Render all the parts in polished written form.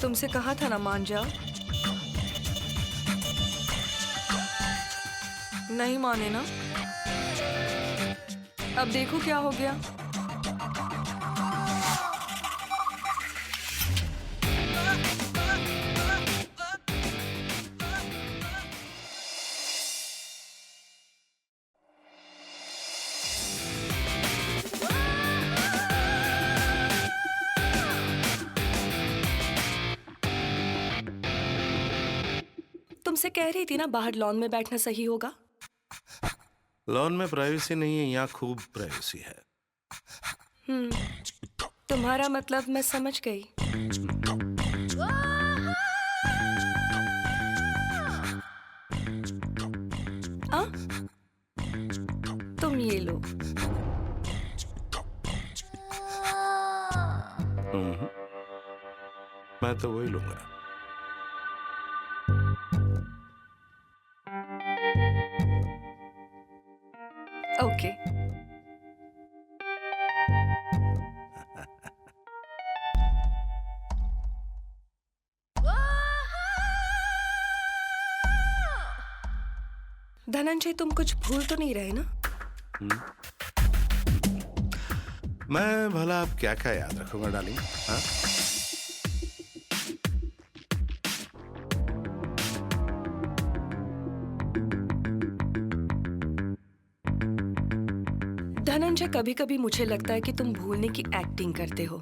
तुमसे कहा था ना मान जाओ। नहीं माने ना? अब देखो क्या हो गया। तुमसे कह रही थी ना बाहर लॉन में बैठना सही होगा। लॉन में प्राइवेसी नहीं है, यहाँ खूब प्राइवेसी है। तुम्हारा मतलब मैं समझ गई। आ? तुम ये लो। मैं तो वही लूंगा। ओके। धनंजय, तुम कुछ भूल तो नहीं रहे ना? मैं भला आप क्या क्या याद रखूंगा डार्लिंग? हाँ? धनंजय, कभी कभी मुझे लगता है कि तुम भूलने की एक्टिंग करते हो।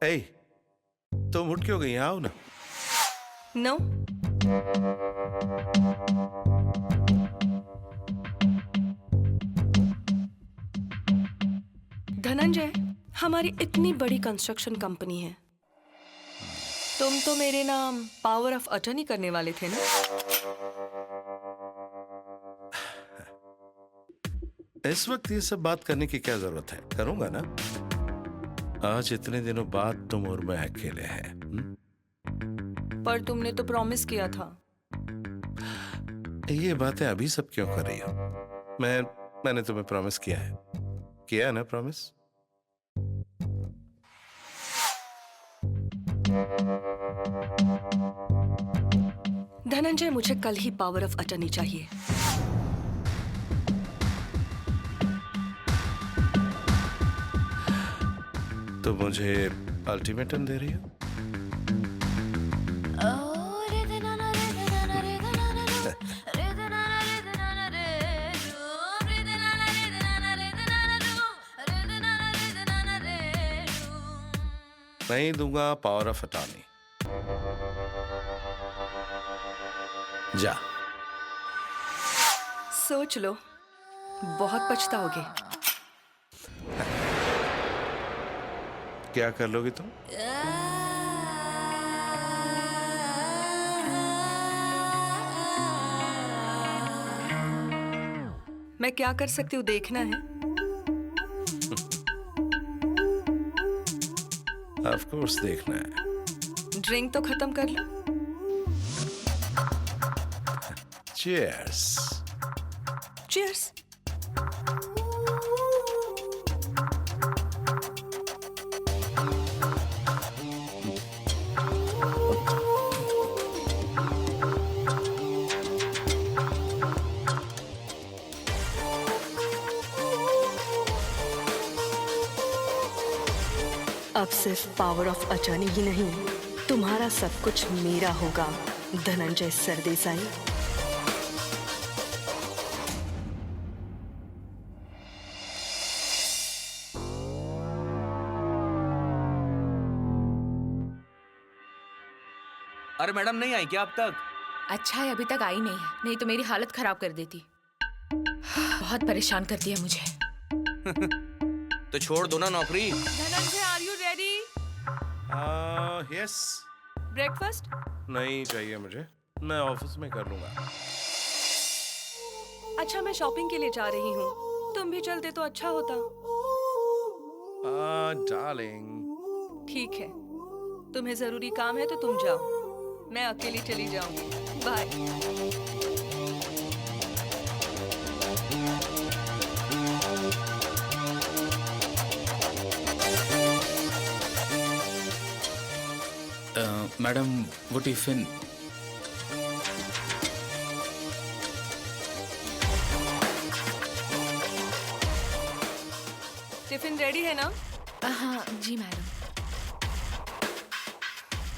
ए, तुम उठ क्यों गई? आओ ना। नो। धनंजय, हमारी इतनी बड़ी कंस्ट्रक्शन कंपनी है। तुम तो मेरे नाम पावर ऑफ अटर्नी करने वाले थे ना? इस वक्त ये सब बात करने की क्या जरूरत है? करूंगा ना। आज इतने दिनों बाद तुम और मैं अकेले हैं। पर तुमने तो प्रॉमिस किया था। ये बातें अभी सब क्यों कर रही हो? मैंने तुम्हें प्रॉमिस किया है ना प्रॉमिस? धनंजय, मुझे कल ही पावर ऑफ अटर्नी चाहिए। तो मुझे अल्टीमेटम दे रही हो? नहीं दूंगा पावर ऑफ अटॉर्नी। जा। सोच लो, बहुत पछताओगे। क्या कर लोगी तुम? मैं क्या कर सकती हूँ देखना है। ऑफ कोर्स देखना है। ड्रिंक तो खत्म कर लो। चीयर्स। चीयर्स। अब सिर्फ पावर ऑफ अटर्नी ही नहीं, तुम्हारा सब कुछ मेरा होगा, धनंजय सरदेसाई। अरे मैडम, नहीं आई क्या अब तक? अच्छा है अभी तक आई नहीं है, नहीं तो मेरी हालत खराब कर देती। बहुत परेशान करती है मुझे। तो छोड़ दो ना नौकरी। Dhananjay, are you ready? Yes. Breakfast? नहीं चाहिए मुझे, मैं ऑफिस में कर लूंगा। अच्छा, मैं शॉपिंग के लिए जा रही हूँ, तुम भी चलते तो अच्छा होता। डार्लिंग। ठीक है, तुम्हें जरूरी काम है तो तुम जाओ, मैं अकेली चली जाऊंगी। बाय। मैडम वो टिफिन। टिफिन रेडी है ना? हाँ जी मैडम।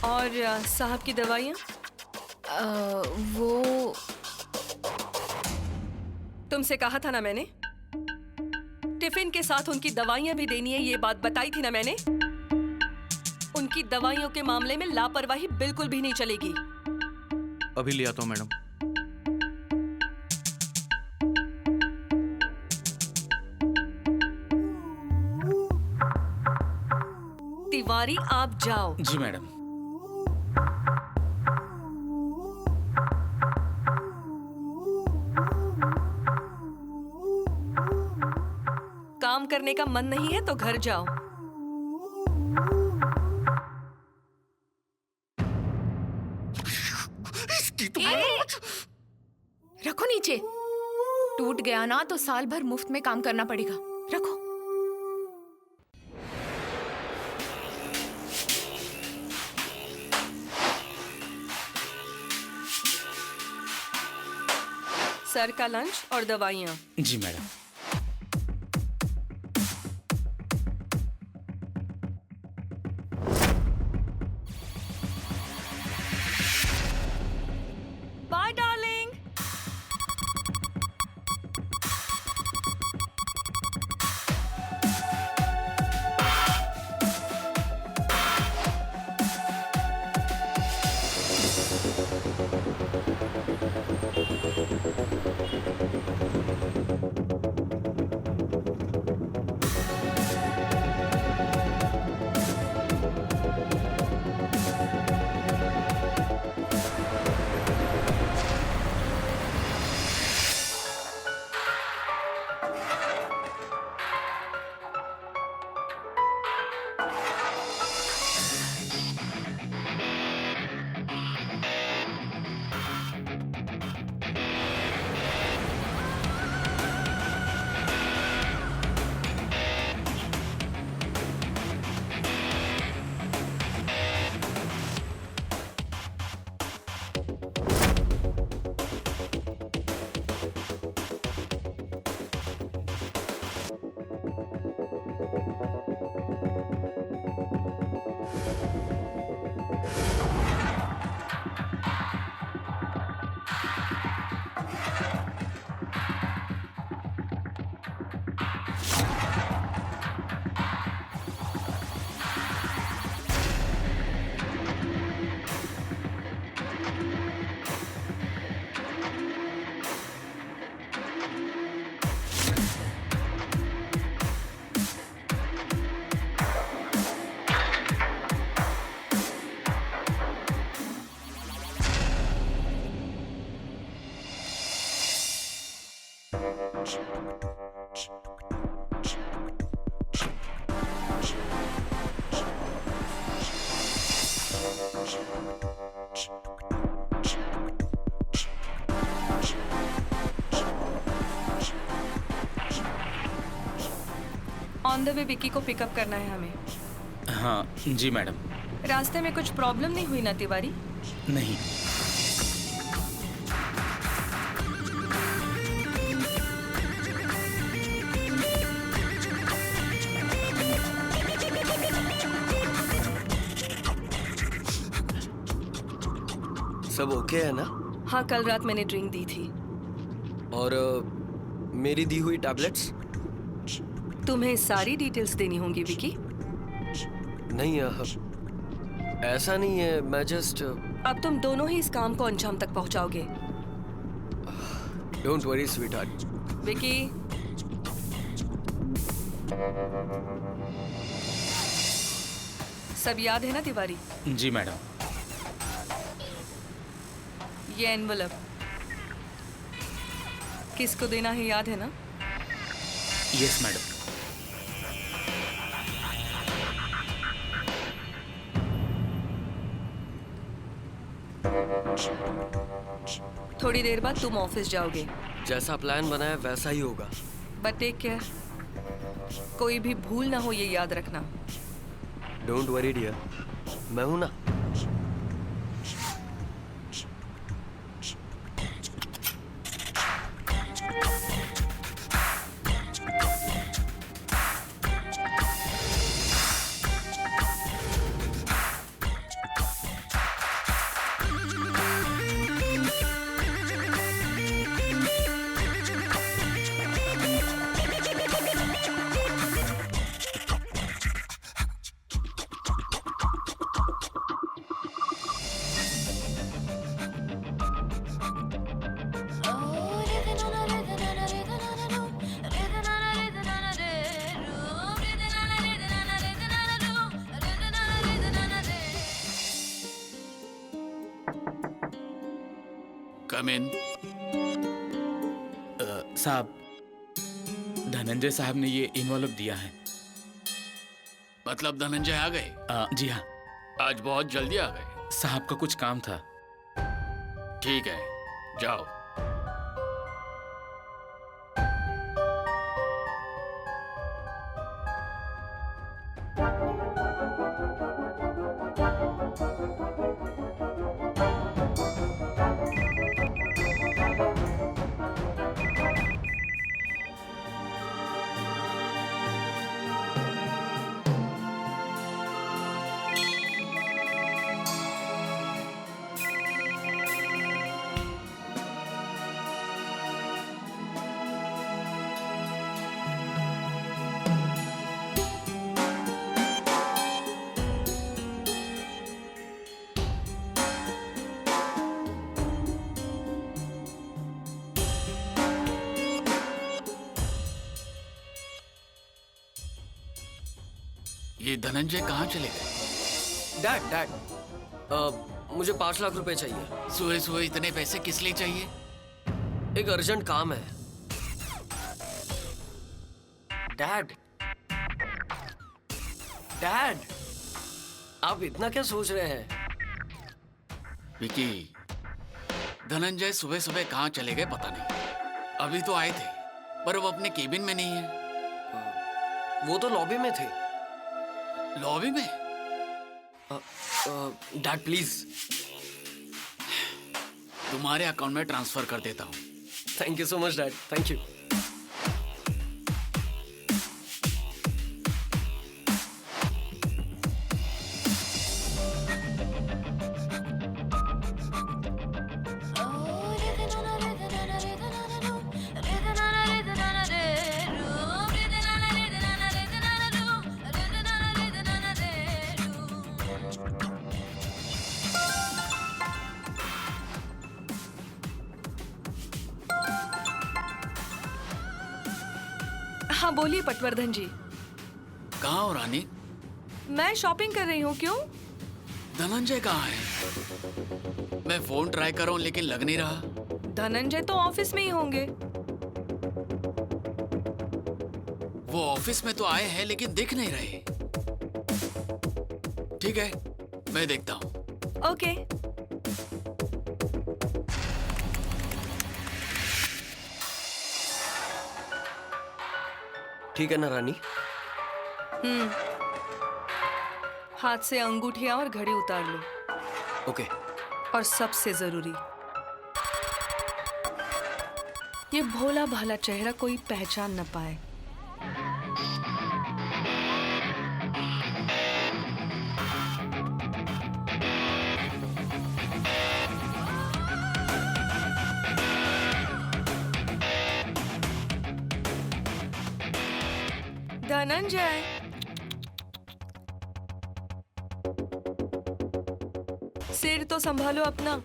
और साहब की दवाइयाँ? वो तुमसे कहा था ना मैंने, टिफिन के साथ उनकी दवाइयाँ भी देनी है, ये बात बताई थी ना मैंने। उनकी दवाइयों के मामले में लापरवाही बिल्कुल भी नहीं चलेगी। अभी ले आता हूँ मैडम। तिवारी आप जाओ। जी मैडम। काम करने का मन नहीं है तो घर जाओ। रखो नीचे। टूट गया ना तो साल भर मुफ्त में काम करना पड़ेगा। रखो। सर का लंच और दवाइयाँ। जी madam. Bye darling. On the way Vicky को पिकअप करना है हमें। हाँ जी मैडम। रास्ते में कुछ प्रॉब्लम नहीं हुई ना तिवारी? नहीं। सब ओके है ना? हाँ, कल रात मैंने ड्रिंक दी थी। और मेरी दी हुई टैबलेट्स? तुम्हें सारी डिटेल्स देनी होंगी विकी। नहीं ऐसा नहीं है, मैं जस्ट। अब तुम दोनों ही इस काम को अंजाम तक पहुंचाओगे। Don't worry sweetheart. विकी, सब याद है ना तिवारी? जी मैडम। ये एनवलप किसको देना है याद है ना? Yes madam. थोड़ी देर बाद तुम ऑफिस जाओगे। जैसा प्लान बना है वैसा ही होगा। बट टेक केयर, कोई भी भूल ना हो ये याद रखना। डोंट वरी डियर, मैं हूं ना। कम इन। साहब, धनंजय साहब ने ये इन्वॉल्व दिया है। मतलब धनंजय आ गए? जी हाँ। आज बहुत जल्दी आ गए। साहब का कुछ काम था। ठीक है, जाओ। ये धनंजय कहाँ चले गए? डैड, मुझे 5 लाख रुपए चाहिए। सुबह सुबह इतने पैसे किस लिए चाहिए? एक अर्जेंट काम है। डैड, डैड, आप इतना क्या सोच रहे हैं? विकी, धनंजय सुबह सुबह कहाँ चले गए पता नहीं। अभी तो आए थे, पर वो अपने केबिन में नहीं है। वो तो लॉबी में थे। लॉबी में? Dad please. तुम्हारे अकाउंट में ट्रांसफर कर देता हूँ। Thank you so much dad, thank you. हाँ बोलिए पटवर्धन जी। कहाँ हो रानी? मैं शॉपिंग कर रही हूँ। क्यों? धनंजय कहाँ है? मैं फोन ट्राई कर रहा हूँ लेकिन लग नहीं रहा। धनंजय तो ऑफिस में ही होंगे। वो ऑफिस में तो आए हैं लेकिन दिख नहीं रहे। ठीक है, मैं देखता हूँ। ओके। ठीक है ना रानी? हाथ से अंगूठियां और घड़ी उतार लो। ओके। और सबसे जरूरी, ये भोला भाला चेहरा कोई पहचान न पाए। धनंजय, सिर तो संभालो अपना।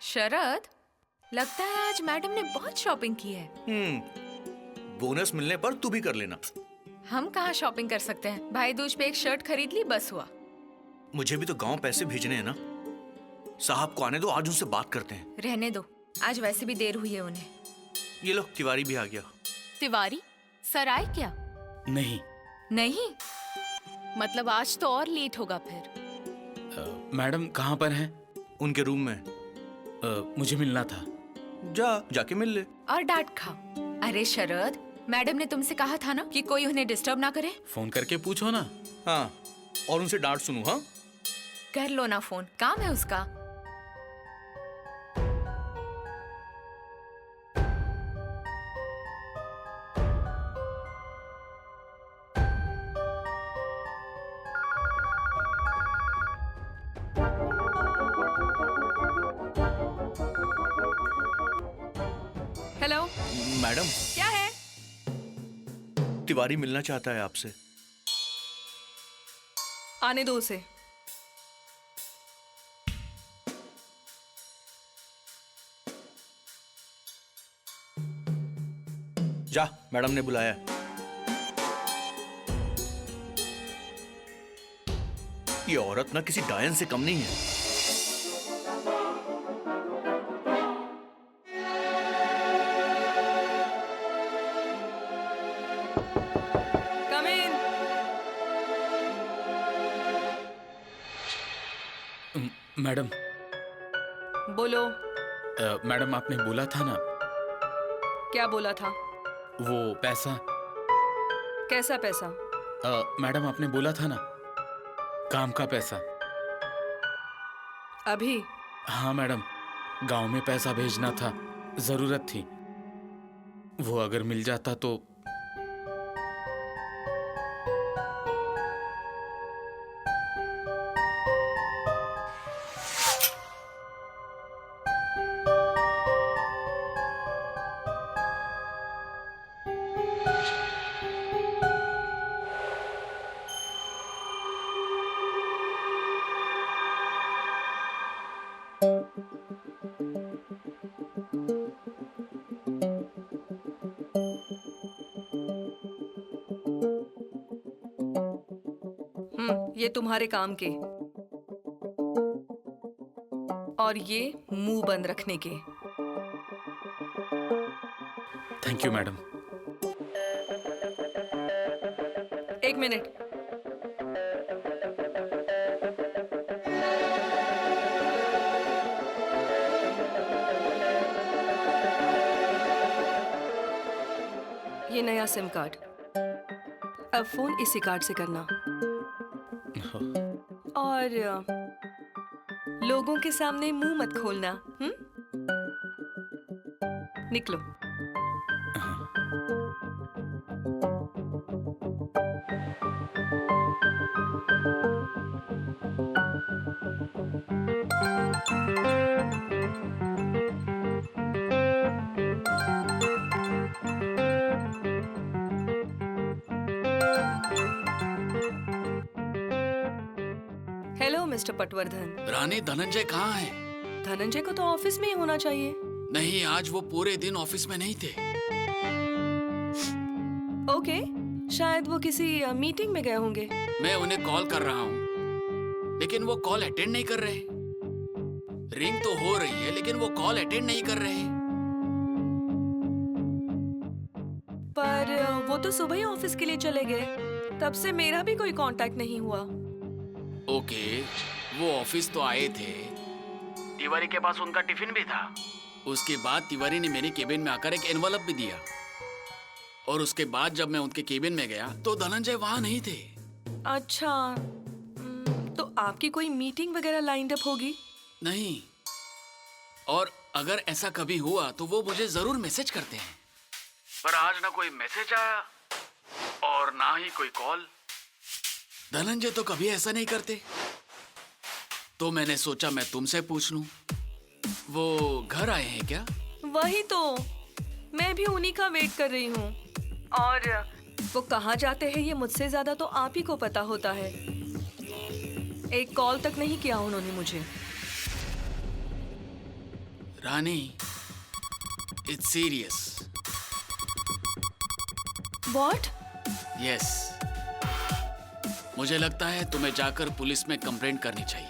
शरद, लगता है आज मैडम ने बहुत शॉपिंग की है। बोनस मिलने पर तू भी कर लेना। हम कहाँ शॉपिंग कर सकते हैं? भाई दूज पे एक शर्ट खरीद ली, बस हुआ। मुझे भी तो गांव पैसे भेजने हैं ना। साहब को आने दो, आज उनसे बात करते हैं। रहने दो, आज वैसे भी देर हुई है उन्हें। ये लो, तिवारी भी आ गया। तिवारी सर आए क्या? नहीं। नहीं मतलब आज तो और लेट होगा फिर। मैडम कहाँ पर हैं? उनके रूम में। मुझे मिलना था। जाके मिल ले। और डांट खा। अरे शरद, मैडम ने तुमसे कहा था ना कि कोई उन्हें डिस्टर्ब ना करे। फोन करके पूछो ना। हाँ, और उनसे डांट सुनूं। हाँ, कर लो ना फोन, काम है उसका। हेलो, मैडम, क्या है? तिवारी मिलना चाहता है आपसे। आने दो उसे। जा, मैडम ने बुलाया। ये औरत ना किसी डायन से कम नहीं है। कम इन। मैडम, बोलो, मैडम आपने बोला था ना क्या बोला था? वो पैसा। कैसा पैसा? मैडम आपने बोला था ना काम का पैसा। अभी? हाँ मैडम, गांव में पैसा भेजना था, जरूरत थी। वो अगर मिल जाता तो। ये तुम्हारे काम के और ये मुंह बंद रखने के। Thank you madam. एक मिनट। ये नया सिम कार्ड, अब फोन इसी कार्ड से करना और लोगों के सामने मुंह मत खोलना। निकलो। Hello mister Patwardhan. रानी, धनंजय कहाँ है? धनंजय को तो ऑफिस में ही होना चाहिए। नहीं, आज वो पूरे दिन ऑफिस में नहीं थे। ओके, शायद वो किसी मीटिंग में गए होंगे। मैं उन्हें कॉल कर रहा हूँ, लेकिन वो कॉल अटेंड नहीं कर रहे। रिंग तो हो रही है, लेकिन वो कॉल अटेंड नहीं कर रहे। पर वो तो सुबह ही ऑफिस के लिए चले गए, तब से मेरा भी कोई कांटेक्ट नहीं हुआ। ओके, वो ऑफिस तो आए थे। तिवारी के पास उनका टिफिन भी था। उसके बाद तिवारी ने मेरे केबिन में आकर एक एनवलप भी दिया। और उसके बाद जब मैं उनके केबिन में गया तो धनंजय वहां नहीं थे। अच्छा, तो आपकी कोई मीटिंग वगैरह लाइंड अप होगी? नहीं, और अगर ऐसा कभी हुआ तो वो मुझे जरूर मैसेज करते हैं। पर आज ना कोई मैसेज आया और ना ही कोई कॉल। धनंजय तो कभी ऐसा नहीं करते। तो मैंने सोचा मैं तुमसे पूछ लूं, वो घर आए हैं क्या? वही तो, मैं भी उन्हीं का वेट कर रही हूँ। और वो कहाँ जाते हैं ये मुझसे ज्यादा तो आप ही को पता होता है। एक कॉल तक नहीं किया उन्होंने मुझे। रानी, इट्स सीरियस। व्हाट? यस, मुझे लगता है तुम्हें जाकर पुलिस में कंप्लेंट करनी चाहिए।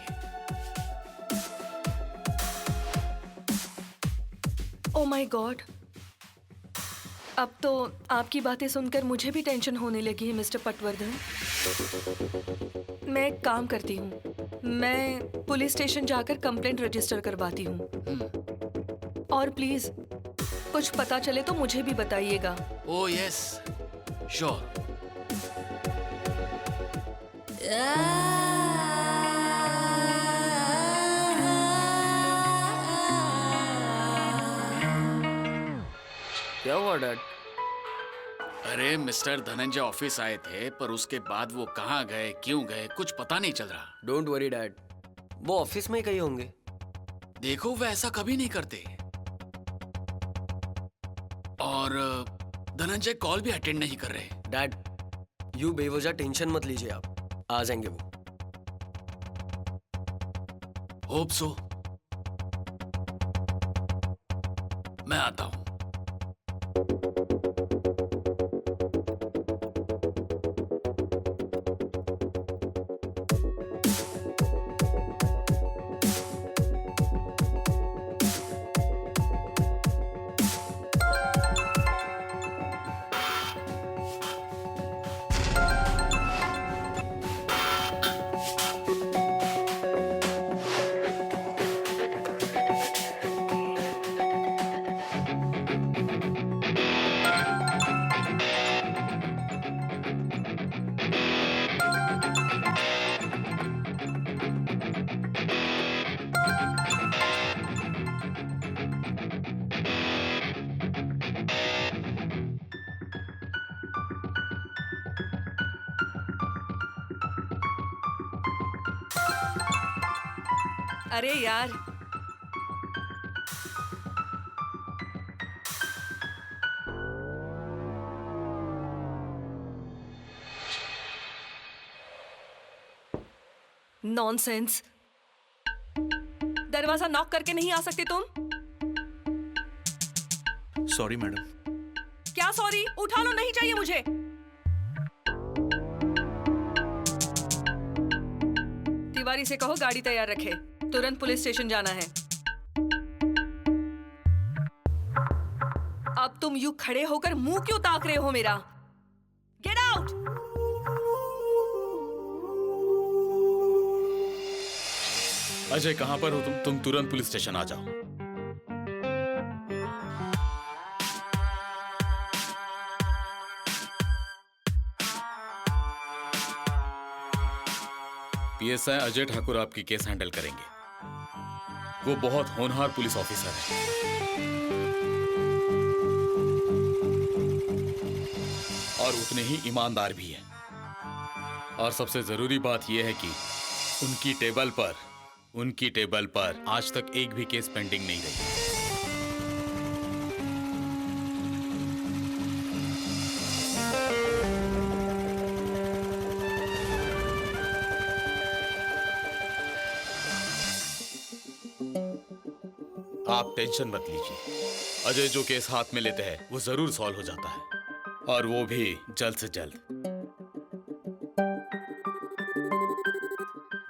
ओह माय गॉड, अब तो आपकी बातें सुनकर मुझे भी टेंशन होने लगी है मिस्टर पटवर्धन। मैं एक काम करती हूँ, मैं पुलिस स्टेशन जाकर कंप्लेंट रजिस्टर करवाती हूँ। और प्लीज कुछ पता चले तो मुझे भी बताइएगा। Oh yes, sure. क्या हुआ डैड? अरे मिस्टर धनंजय ऑफिस आए थे, पर उसके बाद वो कहाँ गए, क्यों गए, कुछ पता नहीं चल रहा। डोंट वरी डैड, वो ऑफिस में ही कहीं होंगे। देखो, वो ऐसा कभी नहीं करते। और धनंजय कॉल भी अटेंड नहीं कर रहे। डैड, यू बेवजह टेंशन मत लीजिए, आप आ जाएंगे वो। Hope so. मैं आता हूं। अरे यार, नॉनसेंस। दरवाजा नॉक करके नहीं आ सकते तुम? Sorry madam. क्या सॉरी? उठा लो, नहीं चाहिए मुझे। तिवारी से कहो गाड़ी तैयार रखे, तुरंत पुलिस स्टेशन जाना है। अब तुम यूं खड़े होकर मुंह क्यों ताक रहे हो मेरा? Get out! अजय कहाँ पर हो तुम? तुम तुरंत पुलिस स्टेशन आ जाओ। पीएसआई अजय ठाकुर आपकी केस हैंडल करेंगे। वो बहुत होनहार पुलिस ऑफिसर है और उतने ही ईमानदार भी है। और सबसे जरूरी बात यह है कि उनकी टेबल पर आज तक एक भी केस पेंडिंग नहीं रही। आप टेंशन मत लीजिए। अजय जो केस हाथ में लेते हैं वो जरूर सॉल्व हो जाता है, और वो भी जल्द से जल्द।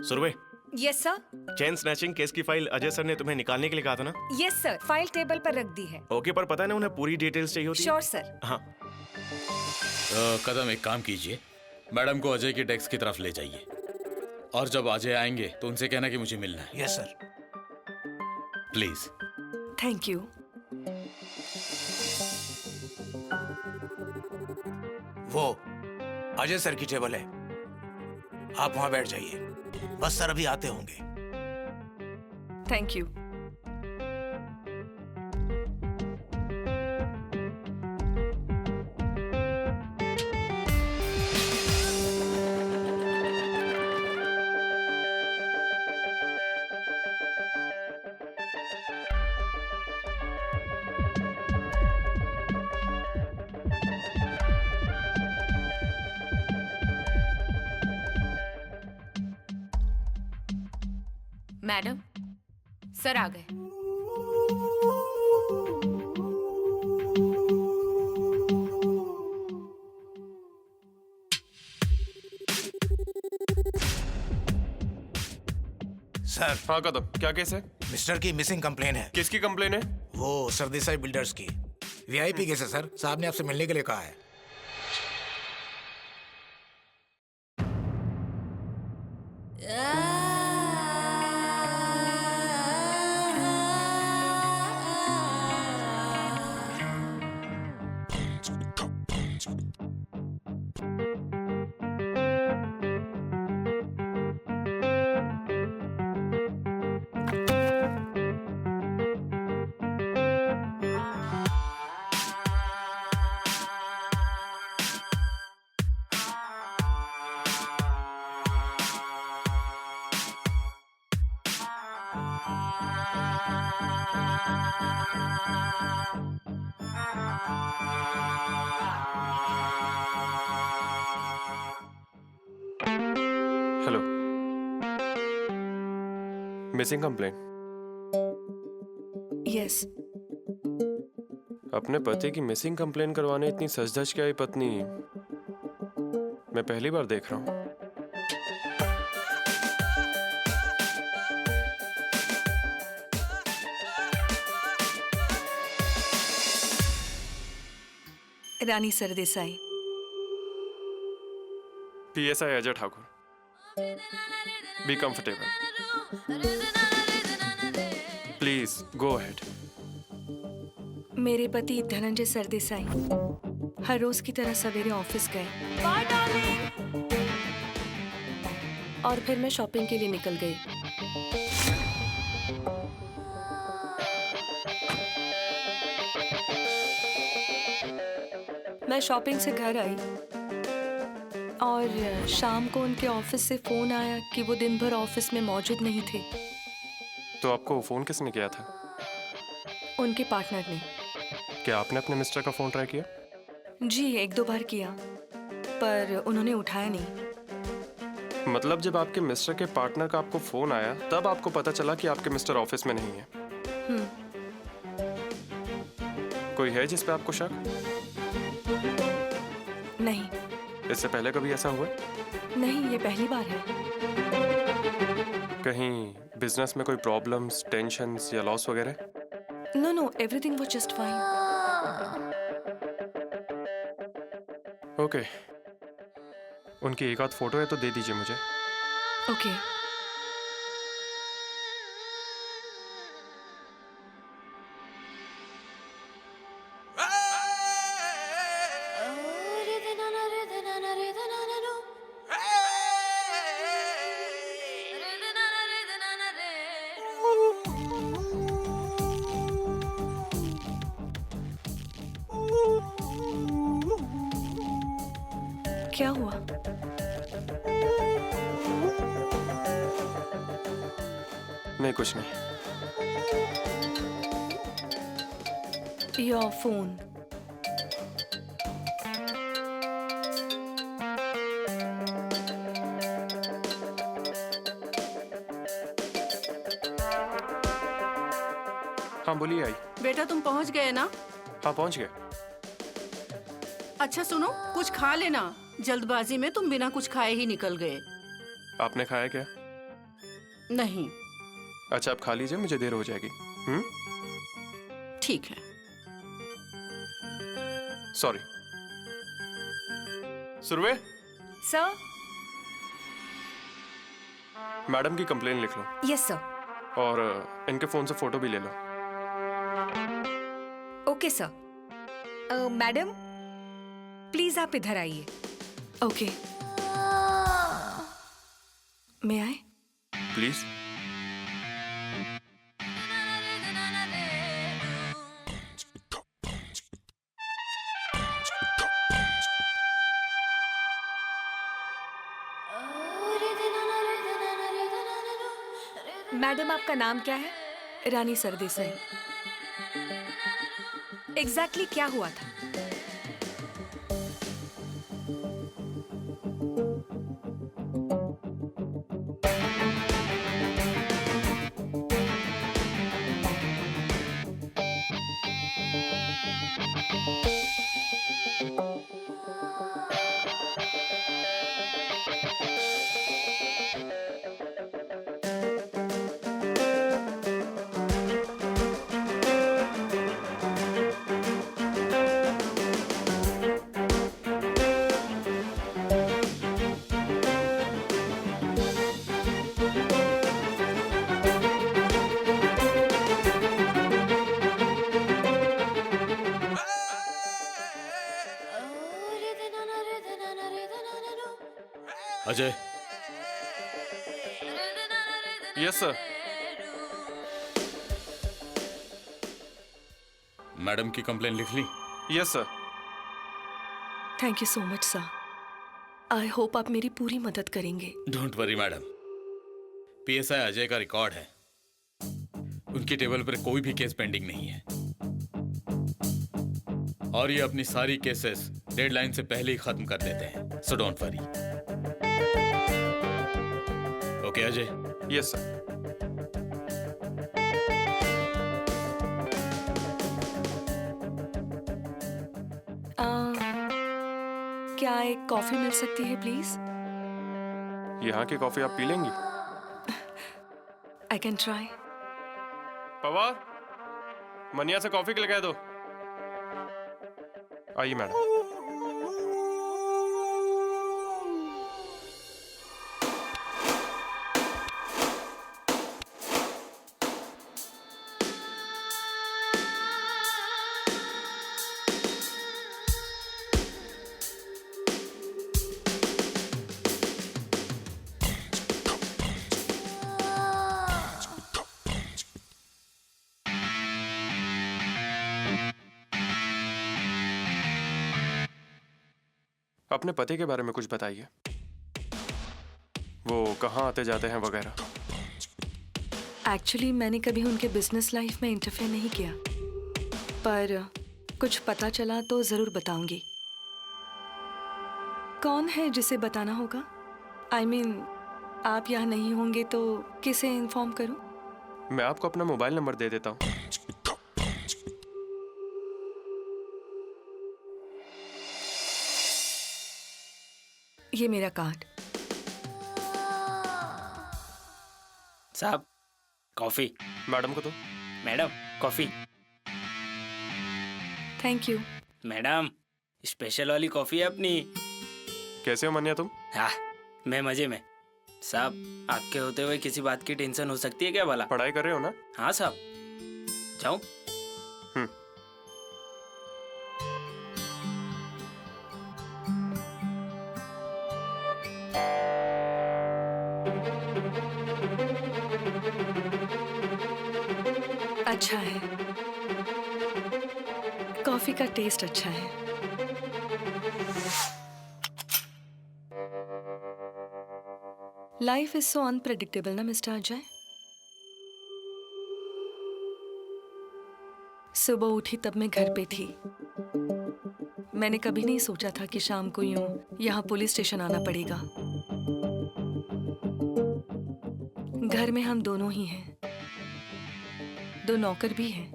Surbhi, yes sir. Chain snatching case की फाइल अजय सर ने तुम्हें निकालने के लिए कहा था ना? यस सर, फाइल टेबल पर रख दी है। ओके, पर पता है ना उन्हें पूरी डिटेल्स चाहिए होती है। Sure sir. हाँ। कदम एक काम कीजिए, मैडम को अजय के डेस्क की तरफ ले जाइए, और जब अजय आएंगे तो उनसे कहना कि मुझे मिलना है। Yes sir. Please. Thank you. वो अजय सर की टेबल है, आप वहां बैठ जाइए। बस सर अभी आते होंगे। Thank you. मैडम, सर आ गए। सर। हाँ कदम, क्या केस है? मिस्टर की मिसिंग कंप्लेन है। किसकी कंप्लेन है? वो सरदेसाई बिल्डर्स की। वीआईपी केस है सर, साहब ने आपसे मिलने के लिए कहा है। Missing complaint. यस। अपने पति की मिसिंग कंप्लेंट करवाने इतनी सजधज के आई पत्नी मैं पहली बार देख रहा हूँ। Rani Sardesai. PSI Ajay Thakur. Be comfortable. Please go ahead. मेरे पति धनंजय सरदेसाई हर रोज की तरह सवेरे ऑफिस गए। Bye darling. और फिर मैं शॉपिंग के लिए निकल गई। मैं शॉपिंग से घर आई और शाम को उनके ऑफिस से फोन आया कि वो दिन भर ऑफिस में मौजूद नहीं थे। तो आपको फोन किसने किया था? उनके पार्टनर ने। क्या आपने अपने मिस्टर का फोन ट्राई किया? जी, 1-2 बार किया पर उन्होंने उठाया नहीं। मतलब जब आपके मिस्टर के पार्टनर का आपको फोन आया तब आपको पता चला कि आपके मिस्टर ऑफिस में नहीं है। कोई है जिस पे आपको शक? नहीं। इससे पहले कभी ऐसा हुआ? नहीं, ये पहली बार है। कहीं बिजनेस में कोई प्रॉब्लम्स, टेंशन्स या लॉस वगैरह? No no, everything was just fine. Okay. उनकी एक आध फोटो है तो दे दीजिए मुझे। ओके। क्या हुआ? नहीं, कुछ नहीं। Your phone. हाँ बोलिए। आई। बेटा तुम पहुंच गए ना? हाँ पहुंच गए। अच्छा सुनो, कुछ खा लेना। जल्दबाजी में तुम बिना कुछ खाए ही निकल गए। आपने खाया क्या? नहीं। अच्छा आप खा लीजिए, मुझे देर हो जाएगी। ठीक है। सॉरी। सुरवे, सर। मैडम की कंप्लेन लिख लो। Yes sir. और इनके फोन से फोटो भी ले लो। Okay sir. मैडम प्लीज आप इधर आइए। ओके। मैं आए? प्लीज। मैडम आपका नाम क्या है? रानी सरदेसाई। एग्जैक्टली क्या हुआ था? अजय। Yes sir. मैडम की कंप्लेन लिख ली? Yes sir. Thank you so much sir. I hope आप मेरी पूरी मदद करेंगे। Don't worry madam, PSI Ajay का रिकॉर्ड है, उनकी टेबल पर कोई भी केस पेंडिंग नहीं है और ये अपनी सारी केसेस डेडलाइन से पहले ही खत्म कर देते हैं, so don't worry. Okay Ajay? Yes sir. क्या एक कॉफी मिल सकती है प्लीज? यहाँ की कॉफी आप पी लेंगी? I can try. पवा, मनिया से कॉफी के लिए कह दो। आइए मैडम। अपने पति के बारे में कुछ बताइए। वो कहाँ आते जाते हैं वगैरह। एक्चुअली मैंने कभी उनके बिजनेस लाइफ में इंटरफेयर नहीं किया, पर कुछ पता चला तो जरूर बताऊंगी। कौन है जिसे बताना होगा? आई मीन, आप यहाँ नहीं होंगे तो किसे इन्फॉर्म करूं? मैं आपको अपना मोबाइल नंबर दे देता हूँ। ये मेरा कार्ड। साहब, कॉफी। मैडम को दो। Madam, coffee. Thank you. Madam, special वाली कॉफी है अपनी। कैसे हो मनिया तुम? हाँ, मैं मजे में। साहब, आपके होते हुए किसी बात की टेंशन हो सकती है क्या भला? पढ़ाई कर रहे हो ना? हाँ साहब। जाऊं? अच्छा है, कॉफी का टेस्ट अच्छा है। लाइफ इज सो अनप्रेडिक्टेबल ना मिस्टर अजय। सुबह उठी तब मैं घर पे थी। मैंने कभी नहीं सोचा था कि शाम को यूं यहाँ पुलिस स्टेशन आना पड़ेगा। घर में हम दोनों ही हैं, दो नौकर भी हैं,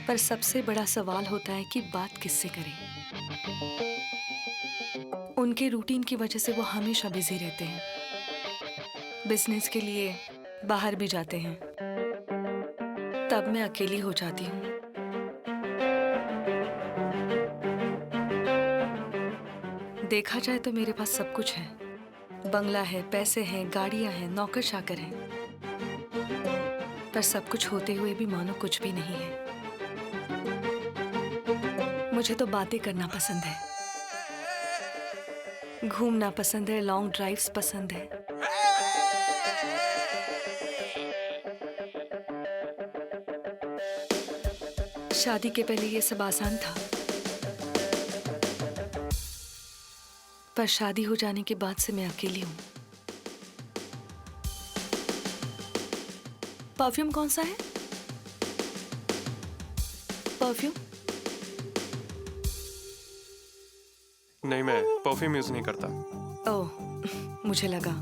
पर सबसे बड़ा सवाल होता है कि बात किससे करें। उनके रूटीन की वजह से वो हमेशा बिजी रहते हैं, बिजनेस के लिए बाहर भी जाते हैं, तब मैं अकेली हो जाती हूँ। देखा जाए तो मेरे पास सब कुछ है, बंगला है, पैसे हैं, गाड़ियां हैं, नौकर चाकर हैं, पर सब कुछ होते हुए भी मानो कुछ भी नहीं है। मुझे तो बातें करना पसंद है, घूमना पसंद है, लॉन्ग ड्राइव्स पसंद है। शादी के पहले ये सब आसान था, पर शादी हो जाने के बाद से मैं अकेली हूं। परफ्यूम कौन सा है? परफ्यूम? नहीं, मैं परफ्यूम यूज नहीं करता। ओह, मुझे लगा।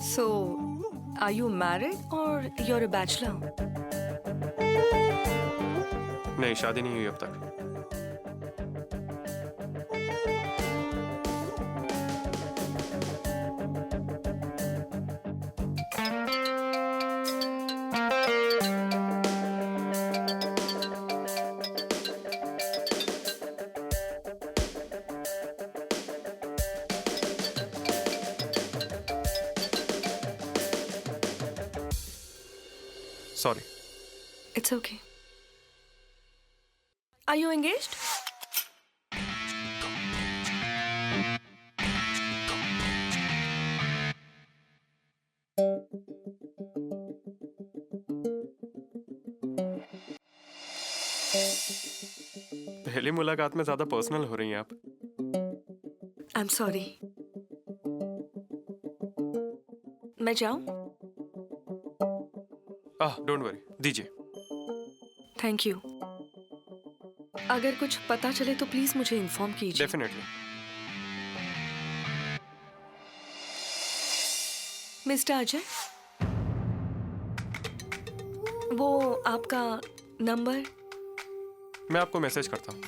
सो आर यू मैरिड और यू आर अ बैचलर? नहीं, शादी नहीं हुई अब तक। Sorry. It's okay. Are you engaged? पहली मुलाकात में ज्यादा पर्सनल हो रही हैं आप। I'm sorry. मैं जाऊं? डोंट वरी, दीजिए। Thank you. अगर कुछ पता चले तो प्लीज मुझे इन्फॉर्म कीजिए। डेफिनेटली। मिस्टर अजय, वो आपका नंबर? मैं आपको मैसेज करता हूँ।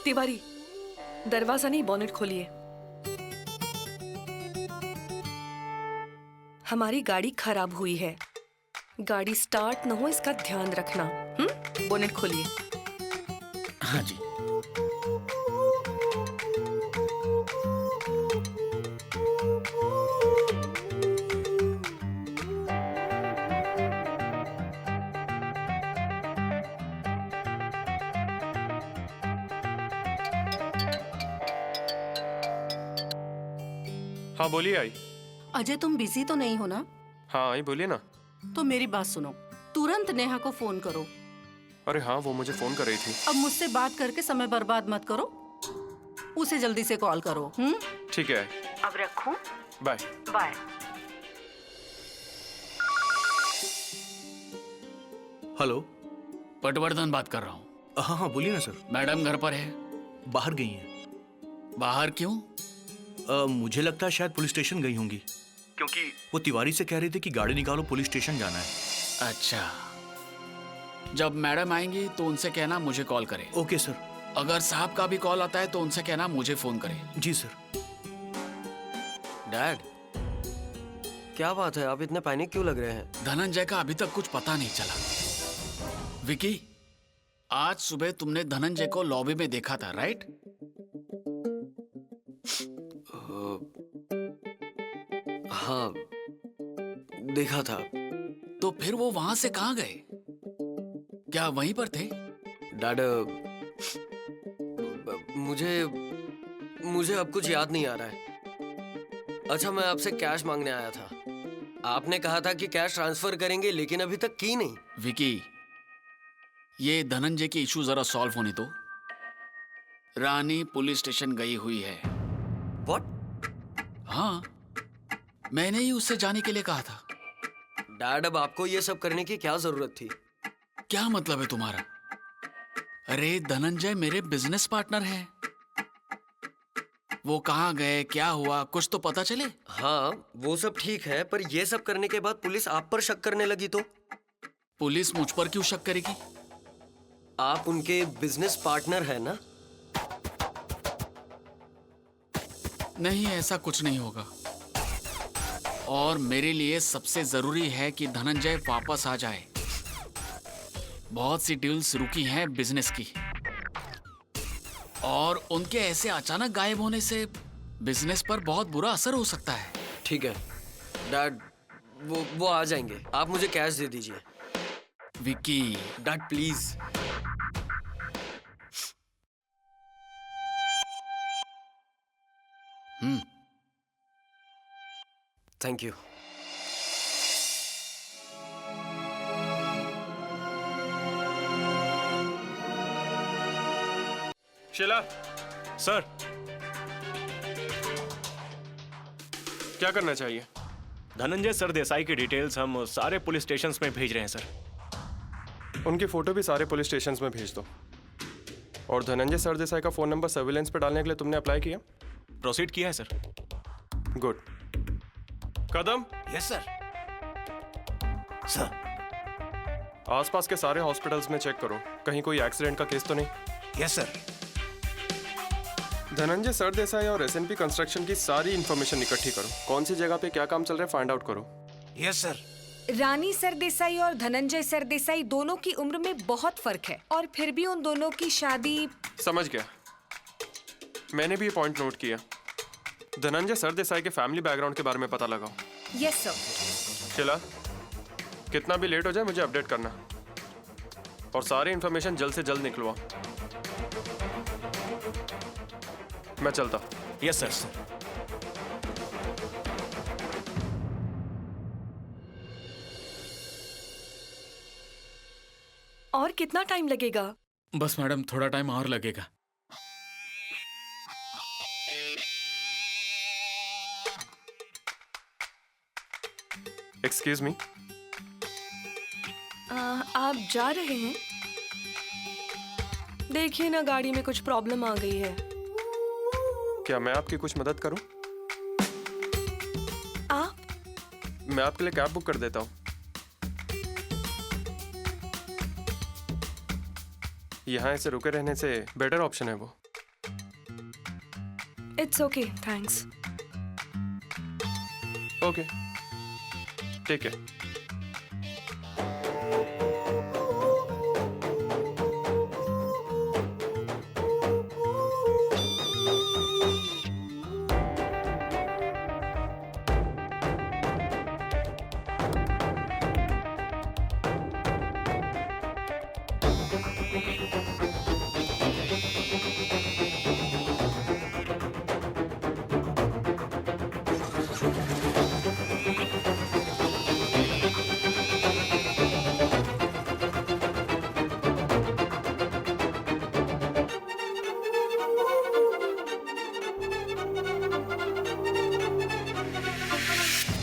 तिवारी, दरवाजा नहीं, बोनेट खोलिए। हमारी गाड़ी खराब हुई है, गाड़ी स्टार्ट न हो इसका ध्यान रखना। बोनेट खोलिए। हाँ जी। हाँ बोलिए आई। अजय तुम बिजी तो नहीं हो ना? हाँ आई बोलिए ना। तो मेरी बात सुनो, तुरंत नेहा को फोन करो। अरे हाँ, वो मुझे फोन कर रही थी। अब मुझसे बात करके समय बर्बाद मत करो, उसे जल्दी से कॉल करो। ठीक है। अब रखूं? Bye bye. हेलो, पटवर्धन बात कर रहा हूँ। हाँ हाँ बोलिए ना सर। मैडम घर पर है? बाहर गई हैं। बाहर क्यों? मुझे लगता है शायद पुलिस स्टेशन गई होंगी, क्योंकि वो तिवारी से कह रही थी कि गाड़ी निकालो, पुलिस स्टेशन जाना है। अच्छा, जब मैडम आएंगी तो उनसे कहना मुझे कॉल करें। Okay sir. अगर साहब का भी कॉल आता है तो उनसे कहना मुझे फोन करें। जी सर। डैड, क्या बात है, आप इतने पैनिक क्यों लग रहे हैं? धनंजय का अभी तक कुछ पता नहीं चला। विकी, आज सुबह तुमने धनंजय को लॉबी में देखा था, राइट? हाँ, देखा था। तो फिर वो वहां से कहाँ गए? क्या वहीं पर थे? डैड, मुझे अब कुछ याद नहीं आ रहा है। अच्छा, मैं आपसे कैश मांगने आया था। आपने कहा था कि कैश ट्रांसफर करेंगे, लेकिन अभी तक की नहीं। विकी, ये धनंजय की इशू जरा सॉल्व होने दो। रानी पुलिस स्टेशन गई हुई है। व्हाट? हाँ, मैंने ही उससे जाने के लिए कहा था। डैड, अब आपको ये सब करने की क्या जरूरत थी? क्या मतलब है तुम्हारा? अरे धनंजय मेरे बिजनेस पार्टनर हैं। वो कहाँ गए, क्या हुआ, कुछ तो पता चले। हाँ, वो सब ठीक है, पर ये सब करने के बाद पुलिस आप पर शक करने लगी तो? पुलिस मुझ पर क्यों शक करेगी? आप उनके बिजनेस पार्टनर है ना? नहीं, ऐसा कुछ नहीं होगा। और मेरे लिए सबसे जरूरी है कि धनंजय वापस आ जाए। बहुत सी डील्स रुकी हैं बिजनेस की, और उनके ऐसे अचानक गायब होने से बिजनेस पर बहुत बुरा असर हो सकता है। ठीक है डैड, वो आ जाएंगे। आप मुझे कैश दे दीजिए। Vicky, dad please. Thank you. Sheela sir, क्या करना चाहिए? धनंजय सरदेसाई की डिटेल्स हम सारे पुलिस स्टेशंस में भेज रहे हैं सर। उनकी फोटो भी सारे पुलिस स्टेशंस में भेज दो। और धनंजय सरदेसाई का फोन नंबर सर्विलेंस पे डालने के लिए तुमने अप्लाई किया? प्रोसीड किया है sir. Good. Kadam. Yes sir. Sir, आसपास के सारे हॉस्पिटल्स में चेक करो, कहीं कोई एक्सीडेंट का केस तो नहीं। Yes sir. धनंजय सरदेसाई और एसएनपी कंस्ट्रक्शन की सारी इंफॉर्मेशन इकट्ठी करो। कौन सी जगह पे क्या काम चल रहा है फाइंड आउट करो। Yes sir. रानी सरदेसाई और धनंजय सरदेसाई दोनों की उम्र में बहुत फर्क है, और फिर भी उन दोनों की शादी। समझ गया, मैंने भी ये पॉइंट नोट किया। धनंजय सरदेसाई के फैमिली बैकग्राउंड के बारे में पता लगाओ। Yes sir. शीला, कितना भी लेट हो जाए मुझे अपडेट करना, और सारी इंफॉर्मेशन जल्द से जल्द निकलवाओ। मैं चलता। Yes sir. और कितना टाइम लगेगा? बस मैडम, थोड़ा टाइम और लगेगा। Excuse me. आप जा रहे हैं? देखिए ना, गाड़ी में कुछ प्रॉब्लम आ गई है। क्या मैं आपकी कुछ मदद करूं? आप? मैं आपके लिए कैब बुक कर देता हूं। यहाँ ऐसे रुके रहने से बेटर ऑप्शन है वो। It's okay, thanks. Okay, take care.